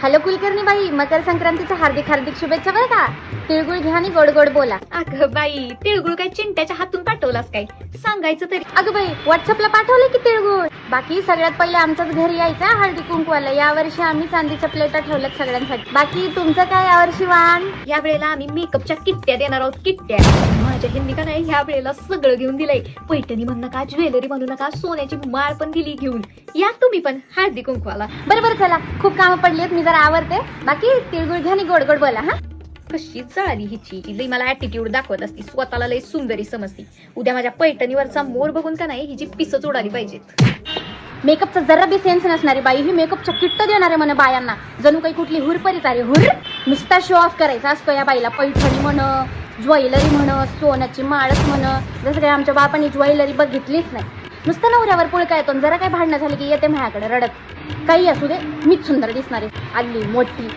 Hello Kulkarni बाई, मकर संक्रांतीच्या हार्दिक हार्दिक शुभेच्छा बरं का. तिळगुळ घ्या आणि गोड गोड बोला. अगं बाई, तिळगुळ काय चिंट्याच्या हातून पाठवलास काय? सांगायचं तरी. अगं बाई, व्हॉट्सअपला पाठवले की तिळगुळ. बाकी सगळ्यात पहिले आमच्याच घरी यायचा हळदी कुंकवाला. यावर्षी आम्ही चांदीच्या प्लेटा ठेवल्यात सगळ्यांसाठी. बाकी तुमचं काय यावर्षी वाण? या वेळेला आम्ही मेकअपच्या किट्ट्या देणार आहोत, किट्ट्या. माझ्या ह्यांनी का नाही ह्या वेळेला सगळं घेऊन दिलंय. पैठणी म्हणू नका, ज्वेलरी म्हणू नका, सोन्याची माळ पण दिली घेऊन. या तुम्ही पण हळदी कुंकवाला. बरं बरं, चला, खूप कामं पडलीत, मी जरा आवरते. बाकी तिळगुळ घ्या आणि गोड गोड बोला. हा, कशी जळाली हिची, लई मला ऍटिट्यूड दाखवत असती, स्वतःला लई सुंदरी समजती. उद्या माझ्या पैठणीवरचा मोर बघून का नाही हिची पिसच उडाली पाहिजेत. मेकअपचा जरा बी सेन्स नसणारी बाई ही मेकअपच्या किट्ट देणार आहे म्हणे बायांना. जणू काही कुठली हुरपरीच आहे. हुर नुसता शो ऑफ करायचा असतो या बाईला. पैठणी म्हण, ज्वेलरी म्हण, सोन्याची माळच म्हण. जसं काही आमच्या बापांनी ज्वेलरी बघितलीच नाही. नुसतं नवऱ्यावर पुळका येतो. जरा काही भांडणं झाली की येते माझ्याकडे रडत. काही असू दे, मीच सुंदर दिसणार आहे. आली मोठी.